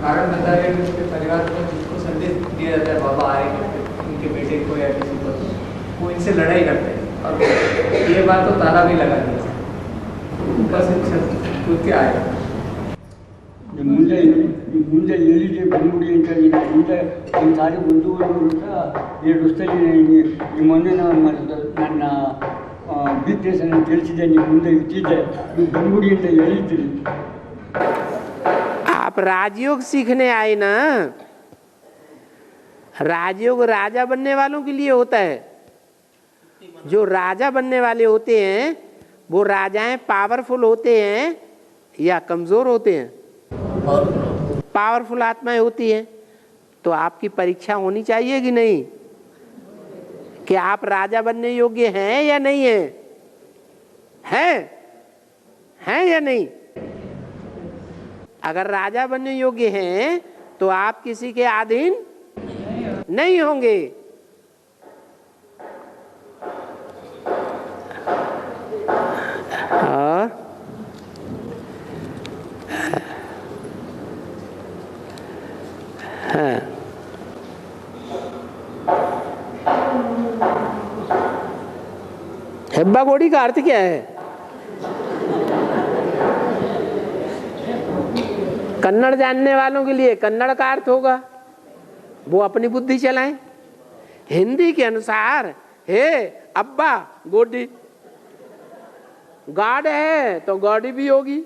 कारण बता रहे कि उसके परिवार को जिसको संदेश दिया जाता है बाबा आए उनके बेटे को या किसी को, वो इनसे लड़ाई करते हैं। और ये बात तो ताला भी लगा दिया, ऊपर से कूद के आए। ಮುಂದೆ ಎಲ್ಲಿದೆ ಬಂದ್ಬಿಡಿ ಅಂತ ನೀನು ಮುಂದೆ ಒಂದು ಸಾರಿ ಬಂಧುಗಳು ಅಂತ 2 ವರ್ಷದಲ್ಲಿ ಈ ಮೊನ್ನೆ ನನ್ನ ವೀಕ್ನೆಸ್ಸನ್ನು ತಿಳಿಸಿದೆ. ನೀವು ಮುಂದೆ ಇರ್ತಿದ್ದೆ, ನೀವು ಬಂದ್ಬಿಡಿ ಅಂತ ಹೇಳಿದ್ದೀರಿ. आप राजयोग सीखने आए ना। राजयोग राजा बनने वालों के लिए होता है। जो राजा बनने वाले होते हैं वो राजाएं पावरफुल होते हैं या कमजोर होते हैं? पावरफुल आत्माएं होती हैं। तो आपकी परीक्षा होनी चाहिए कि नहीं कि आप राजा बनने योग्य हैं या नहीं हैं या नहीं? अगर राजा बनने योग्य हैं तो आप किसी के अधीन नहीं होंगे। और हाँ, हेब्बा गोड़ी का अर्थ क्या है? कन्नड़ जानने वालों के लिए कन्नड़ का अर्थ होगा, वो अपनी बुद्धि चलाएं। हिंदी के अनुसार हे अब्बा गोडी, गाड है तो गॉडी भी होगी।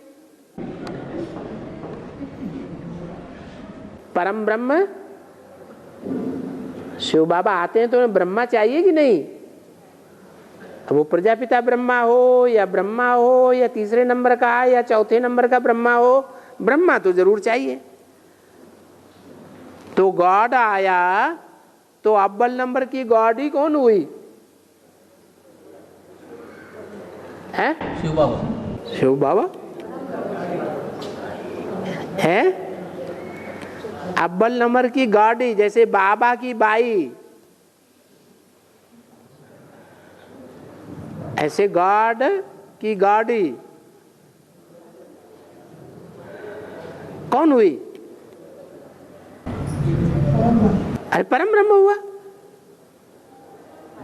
परम ब्रह्म शिव बाबा आते हैं तो ब्रह्मा चाहिए कि नहीं? वो प्रजापिता ब्रह्मा हो या ब्रह्मा हो या तीसरे नंबर का या चौथे नंबर का ब्रह्मा हो, ब्रह्मा तो जरूर चाहिए। तो गॉड आया तो अव्वल नंबर की गॉड ही कौन हुई? है शिव बाबा। शिव बाबा है अव्वल नंबर की गॉडी, जैसे बाबा की बाई, ऐसे गॉड की गॉडी कौन हुई? अरे परम ब्रह्म हुआ।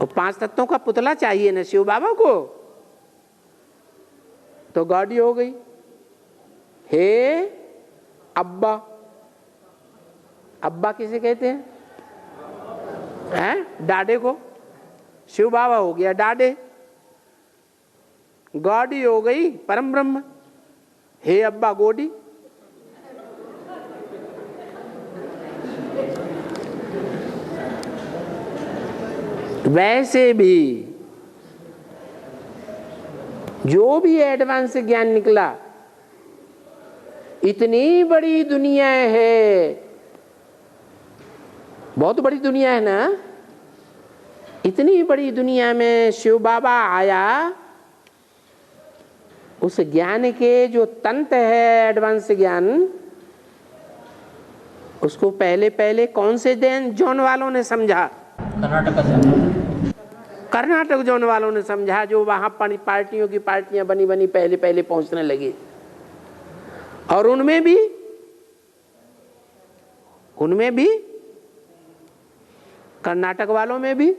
और 5 तत्वों का पुतला चाहिए ना शिव बाबा को, तो गॉडी हो गई। हे अब्बा, अब्बा किसे कहते हैं? डाडे को। शिव बाबा हो गया डाडे, गॉडी हो गई परम ब्रह्म। हे अब्बा गोडी। वैसे भी जो भी एडवांस ज्ञान निकला, इतनी बड़ी दुनिया है, बहुत बड़ी दुनिया है ना, इतनी बड़ी दुनिया में शिव बाबा आया, उस ज्ञान के जो तंत्र है एडवांस ज्ञान, उसको पहले पहले कौन से जोन वालों ने समझा? कर्नाटक जोन वालों ने समझा, जो वहां पार्टियों की पार्टियां बनी बनी पहले पहले पहुंचने लगी। और उनमें भी कर्नाटक वालों में भी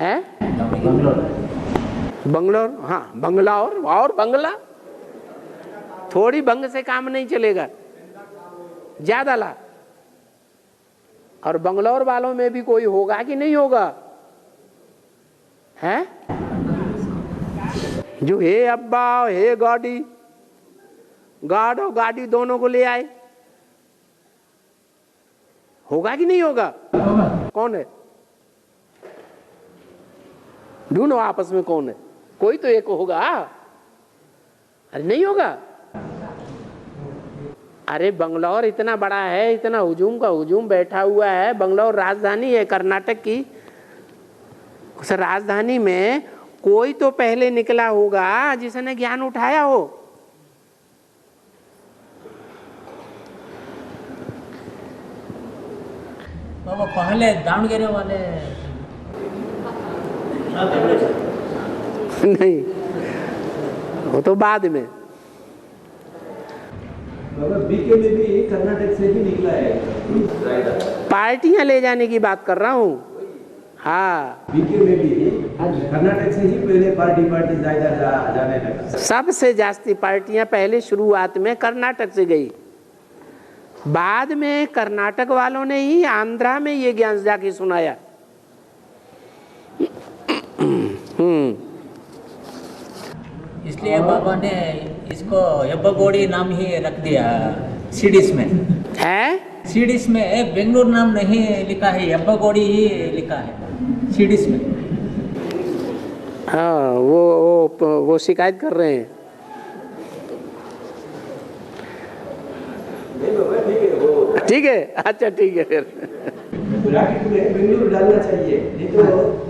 है बंगलोर, हाँ बंगला और बंगला, थोड़ी बंग से काम नहीं चलेगा, ज्यादा ला। और बंगलौर वालों में भी कोई होगा कि नहीं होगा? है जो हे अब्बा हे गॉडी, गॉड और गाड़ी दोनों को ले आए, होगा कि नहीं होगा? कौन है? ढूंढो आपस में कौन है, कोई तो एक होगा। अरे नहीं होगा? अरे बंगलौर इतना बड़ा है, इतना हुजूम का हुजूम बैठा हुआ है। बंगलौर राजधानी है कर्नाटक की, उस राजधानी में कोई तो पहले निकला होगा जिसने ज्ञान उठाया हो। बाबा पहले दावणगेरे वाले नहीं, वो तो बाद में। बीके में भी कर्नाटक से ही निकला है। पार्टियां ले जाने की बात कर रहा हूँ। हाँ, बीके में भी कर्नाटक से ही पहले पार्टी जाने लगा। सबसे जास्ती पार्टियां पहले शुरुआत में कर्नाटक से गई, बाद में कर्नाटक वालों ने ही आंध्रा में ये ज्ञान जाके सुनाया। इसलिए बाबा ने इसको यब्बागोड़ी नाम ही रख दिया सीडीज में। है सीडीज में बेंगलुरु नाम नहीं लिखा है, यब्बागोड़ी ही लिखा है सीडीज में। हाँ, वो शिकायत कर रहे हैं। ठीक है, अच्छा ठीक है फिर। ब्रैकेट में बेंगलुरु डालना चाहिए, नहीं तो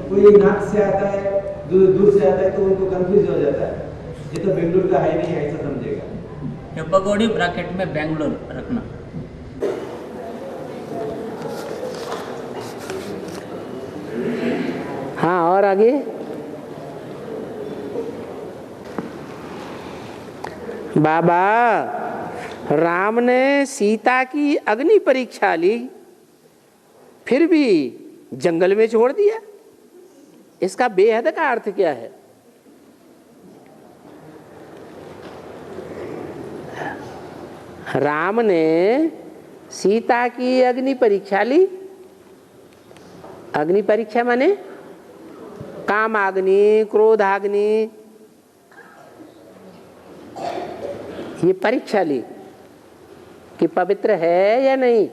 कोई नाक से आता है, दूर से आता है तो उनको कंफ्यूज हो जाता है, ये तो बेंगलुरु का है नहीं ऐसा समझेगा। हेब्बगोडी ब्रैकेट में बेंगलुरु रखना। हाँ, और आगे बाबा राम ने सीता की अग्नि परीक्षा ली, फिर भी जंगल में छोड़ दिया। इसका बेहद का अर्थ क्या है? राम ने सीता की अग्नि परीक्षा ली। अग्नि परीक्षा माने काम अग्नि, क्रोध अग्नि, ये परीक्षा ली कि पवित्र है या नहीं।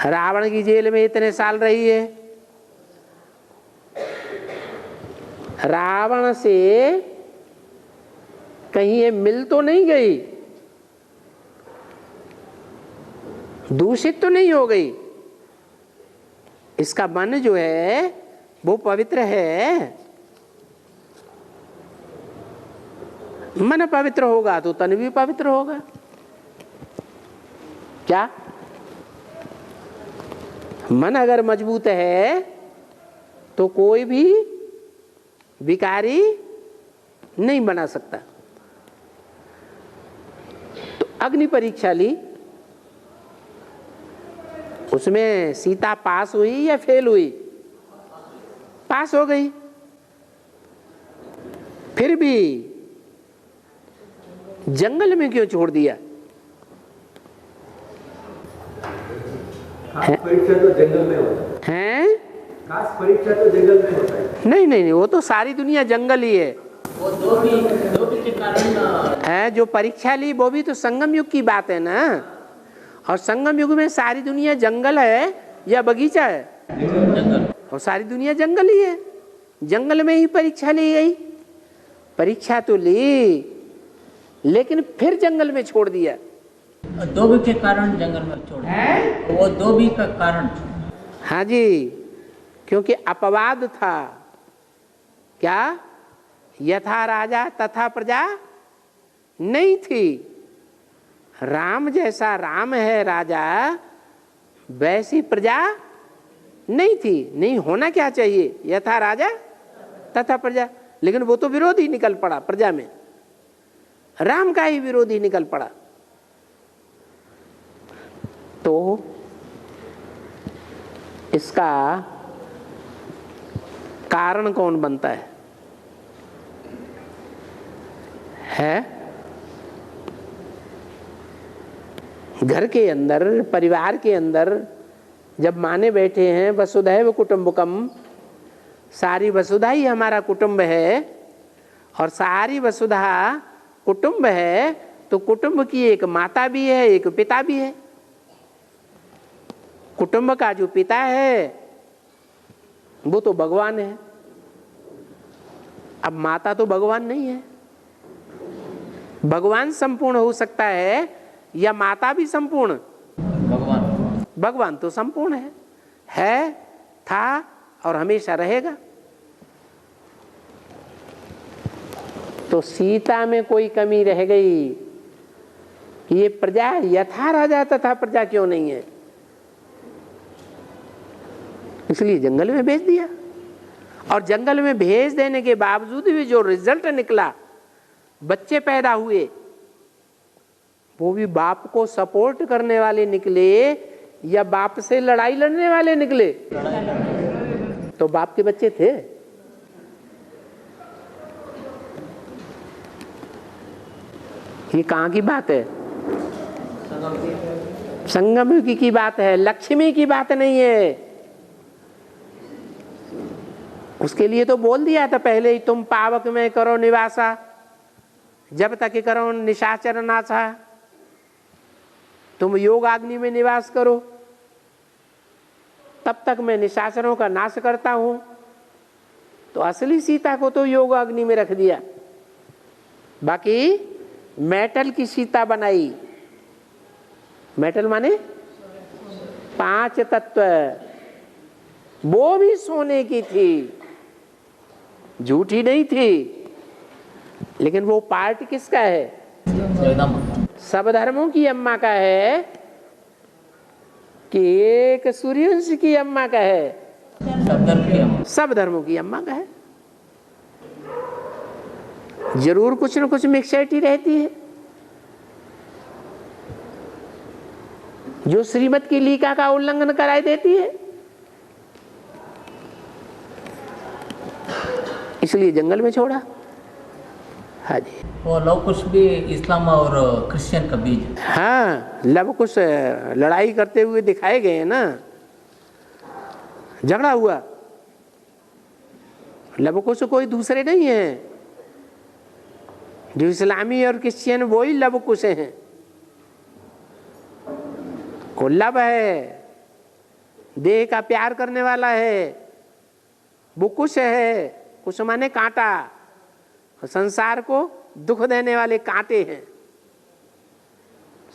रावण की जेल में इतने साल रही है, रावण से कहीं ये मिल तो नहीं गई, दूषित तो नहीं हो गई, इसका मन जो है वो पवित्र है। मन पवित्र होगा तो तन भी पवित्र होगा। क्या मन अगर मजबूत है तो कोई भी विकारी नहीं बना सकता। तो अग्नि परीक्षा ली, उसमें सीता पास हुई या फेल हुई? पास हो गई। फिर भी जंगल में क्यों छोड़ दिया? परीक्षा तो जंगल में होता है। खास परीक्षा तो जंगल में होता है। नहीं नहीं नहीं, वो तो सारी दुनिया जंगल ही है। वो दो भी के कारण है जो परीक्षा ली वो भी तो संगम युग की बात है ना। और संगम युग में सारी दुनिया जंगल है या बगीचा है? जंगल। और सारी दुनिया जंगल ही है। जंगल में ही परीक्षा ली गई। परीक्षा तो ली, लेकिन फिर जंगल में छोड़ दिया। दो भी के कारण जंगल में छोड़ दिया। वो दो भी का कारण। हाँ जी, क्योंकि अपवाद था। क्या? यथा राजा तथा प्रजा नहीं थी। राम जैसा राम है राजा, वैसी प्रजा नहीं थी। नहीं होना क्या चाहिए? यथा राजा तथा प्रजा। लेकिन वो तो विरोधी निकल पड़ा प्रजा में, राम का ही विरोधी निकल पड़ा। तो इसका कारण कौन बनता है? घर के अंदर, परिवार के अंदर जब माने बैठे हैं वसुधैव कुटुंबकम, सारी वसुधा ही हमारा कुटुंब है, और सारी वसुधा कुटुंब है, तो कुटुंब की एक माता भी है, एक पिता भी है। कुटुंब का जो पिता है वो तो भगवान है। अब माता तो भगवान नहीं है। भगवान संपूर्ण हो सकता है या माता भी संपूर्ण? भगवान। भगवान तो संपूर्ण है, था और हमेशा रहेगा। तो सीता में कोई कमी रह गई कि ये प्रजा यथा राजा तथा प्रजा क्यों नहीं है, इसलिए जंगल में भेज दिया। और जंगल में भेज देने के बावजूद भी जो रिजल्ट निकला, बच्चे पैदा हुए, वो भी बाप को सपोर्ट करने वाले निकले या बाप से लड़ाई लड़ने वाले निकले? तो बाप के बच्चे थे। ये कहाँ की बात है? संगम युग की बात है, लक्ष्मी की बात नहीं है। उसके लिए तो बोल दिया था पहले ही, तुम पावक में करो निवासा, जब तक करो निशाचर नासा। तुम योगाग्नि में निवास करो, तब तक मैं निशाचरों का नाश करता हूं। तो असली सीता को तो योगाग्नि में रख दिया, बाकी मेटल की सीता बनाई। मेटल माने 5 तत्व, वो भी सोने की थी, झूठी नहीं थी। लेकिन वो पार्ट किसका है? सब धर्मों की अम्मा का है कि एक सूर्यवंश की अम्मा का है? सब धर्मों की अम्मा का है। जरूर कुछ न कुछ मिक्सचरिटी रहती है जो श्रीमत की लीका का उल्लंघन कराई देती है। इसलिए जंगल में छोड़ा। हाँ जी, वो लव कुश भी इस्लाम और क्रिश्चियन का बीज। हाँ, लव कुश लड़ाई करते हुए दिखाए गए हैं ना, झगड़ा हुआ। लव कुश कोई दूसरे नहीं है, जो इस्लामी और क्रिश्चियन वही लव कुश हैं। को लव है, देह का प्यार करने वाला है, वो कुश है। कुश माने कांटा, संसार को दुख देने वाले कांटे हैं।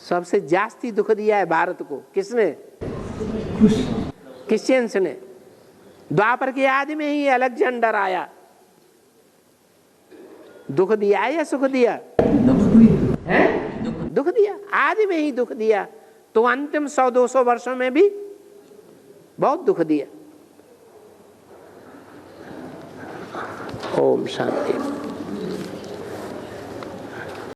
सबसे जास्ती दुख दिया है भारत को किसने? क्रिश्चियंस ने। द्वापर के आदि में ही अलेक्जेंडर आया, दुख दिया है या सुख दिया? दुख दिया, आदि में ही दुख दिया। तो अंतिम 100-200 वर्षों में भी बहुत दुख दिया। ओम शांति।